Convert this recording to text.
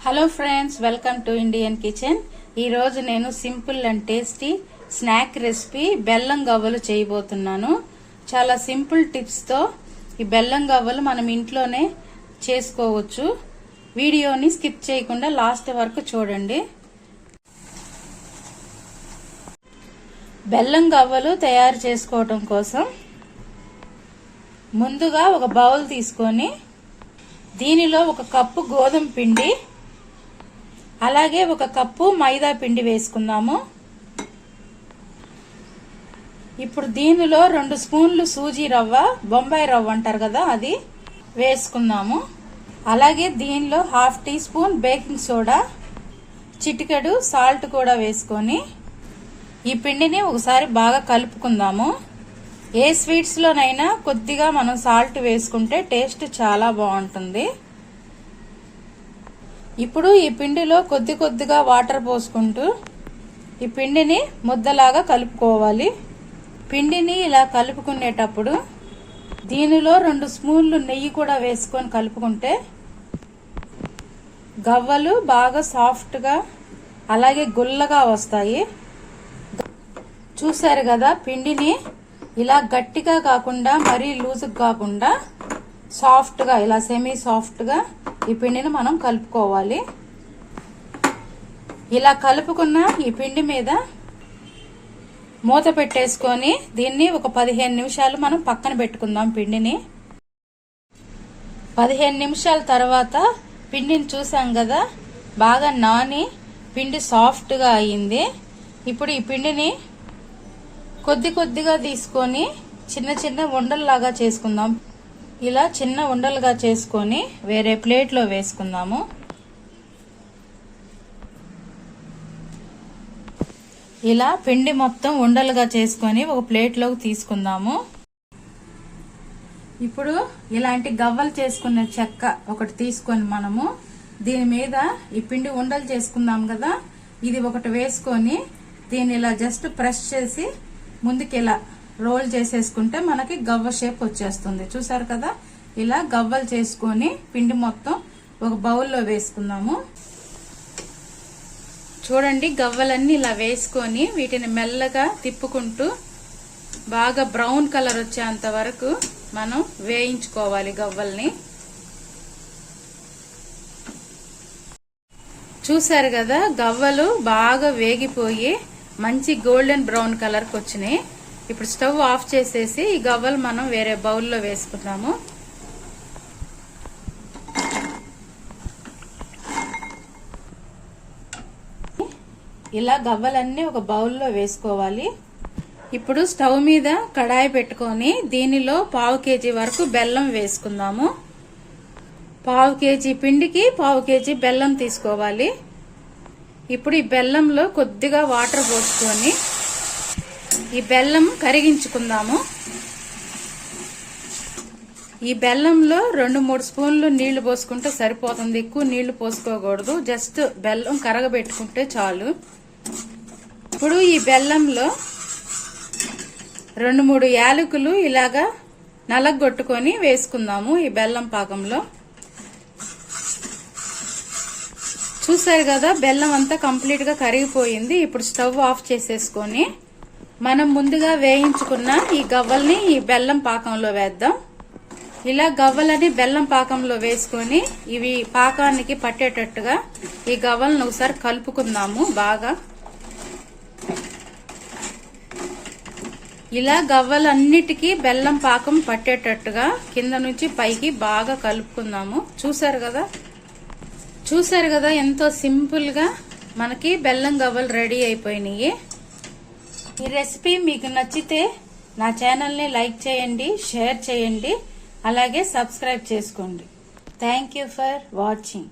Hello friends, welcome to Indian kitchen. ఈ రోజు నేను simple and tasty snack recipe బెల్లం గవ్వలు చేయబోతున్నాను. చాలా సింపుల్ టిప్స్ తో ఈ బెల్లం గవ్వలు మనం ఇంట్లోనే చేసుకోవచ్చు. వీడియోని స్కిప్ చేయకుండా లాస్ట్ వరకు చూడండి. బెల్లం గవ్వలు తయారు చేసుకోవడం కోసం ముందుగా ఒక బౌల్ తీసుకొని దీనిలో ఒక కప్పు గోధుమ పిండి, అలాగే ఒక కప్పు మైదా పిండి వేసుకుందాము. ఇప్పుడు దీనిలో 2 స్పూన్లు సూజీ రవ్వ, బొంబాయి రవ్వ అంటారు కదా, అది వేసుకుందాము. అలాగే దీనిలో 1/2 టీ స్పూన్ బేకింగ్ సోడా, చిటికెడు సాల్ట్ కూడా వేసుకొని ఈ పిండిని ఒకసారి బాగా కలుపుకుందాము. ఏ స్వీట్స్ లోనైనా కొద్దిగా మనం సాల్ట్ వేసుకుంటే టేస్ట్ చాలా బాగుంటుంది. ఇప్పుడు ఈ పిండిలో కొద్దిగా వాటర్ పోసుకుంటూ ఈ పిండిని ముద్దలాగా కలుపుకోవాలి. పిండిని ఇలా కలుపుకునేటప్పుడు దీనిలో 2 స్పూన్లు నెయ్యి కూడా వేసుకొని కలుపుకుంటే గవ్వలు బాగా సాఫ్ట్గా అలాగే గుల్లగా వస్తాయి. చూసారు కదా, పిండిని ఇలా గట్టిగా కాకుండా మరీ లూజుగా కాకుండా సాఫ్ట్గా, ఇలా సెమీ సాఫ్ట్గా ఈ పిండిని మనం కలుపుకోవాలి. ఇలా కలుపుకున్న ఈ పిండి మీద మూత పెట్టేసుకొని దీన్ని ఒక 15 నిమిషాలు మనం పక్కన పెట్టుకుందాం. పిండిని 15 నిమిషాల తర్వాత పిండిని చూసాం కదా, బాగా నాని పిండి సాఫ్ట్గా అయ్యింది. ఇప్పుడు ఈ పిండిని కొద్దిగా తీసుకొని చిన్న ఉండల్లాగా చేసుకుందాం. ఇలా చిన్న ఉండలుగా చేసుకొని వేరే ప్లేట్లో వేసుకుందాము. ఇలా పిండి మొత్తం ఉండలుగా చేసుకొని ఒక ప్లేట్లోకి తీసుకుందాము. ఇప్పుడు ఇలాంటి గవ్వలు చేసుకునే చెక్క ఒకటి తీసుకొని మనము దీని మీద ఈ పిండి ఉండలు చేసుకుందాం కదా, ఇది ఒకటి వేసుకొని దీన్ని ఇలా జస్ట్ ప్రెస్ చేసి ముందుకి ఇలా రోల్ చేసేసుకుంటే మనకి గవ్వ షేప్ వచ్చేస్తుంది. చూసారు కదా, ఇలా గవ్వలు చేసుకొని పిండి మొత్తం ఒక బౌల్లో వేసుకుందాము. చూడండి, గవ్వలన్నీ ఇలా వేసుకొని వీటిని మెల్లగా తిప్పుకుంటూ బాగా బ్రౌన్ కలర్ వచ్చేంత వరకు మనం వేయించుకోవాలి గవ్వల్ని. చూసారు కదా, గవ్వలు బాగా వేగిపోయి మంచి గోల్డెన్ బ్రౌన్ కలర్కి వచ్చినాయి. ఇప్పుడు స్టవ్ ఆఫ్ చేసేసి ఈ గవ్వలు మనం వేరే బౌల్లో వేసుకుందాము. ఇలా గవ్వలన్నీ ఒక బౌల్లో వేసుకోవాలి. ఇప్పుడు స్టవ్ మీద కడాయి పెట్టుకొని దీనిలో 1/2 కేజీ వరకు బెల్లం వేసుకుందాము. 1/2 కేజీ పిండికి 1/2 కేజీ బెల్లం తీసుకోవాలి. ఇప్పుడు ఈ బెల్లంలో కొద్దిగా వాటర్ పోసుకొని ఈ బెల్లం కరిగించుకుందాము. ఈ బెల్లంలో 2-3 స్పూన్లు నీళ్లు పోసుకుంటే సరిపోతుంది. ఎక్కువ నీళ్లు పోసుకోకూడదు, జస్ట్ బెల్లం కరగబెట్టుకుంటే చాలు. ఇప్పుడు ఈ బెల్లంలో 2-3 యాలకులు ఇలాగా నలగొట్టుకొని వేసుకుందాము ఈ బెల్లం పాకంలో. చూసారు కదా, బెల్లం అంతా కంప్లీట్ గా కరిగిపోయింది. ఇప్పుడు స్టవ్ ఆఫ్ చేసేసుకొని మనం ముందుగా వేయించుకున్న ఈ గవ్వల్ని ఈ బెల్లం పాకంలో వేద్దాం. ఇలా గవ్వలని బెల్లం పాకంలో వేసుకొని ఇవి పాకానికి పట్టేటట్టుగా ఈ గవ్వలను ఒకసారి కలుపుకుందాము బాగా. ఇలా గవ్వలన్నిటికీ బెల్లం పాకం పట్టేటట్టుగా కింద నుంచి పైకి బాగా కలుపుకుందాము. చూసారు కదా, ఎంతో సింపుల్ గా మనకి బెల్లం గవ్వలు రెడీ అయిపోయినాయి. ఈ రెసిపీ మీకు నచ్చితే నా ఛానల్ ని లైక్ చేయండి, షేర్ చేయండి, అలాగే సబ్స్క్రైబ్ చేసుకోండి. Thank you for watching.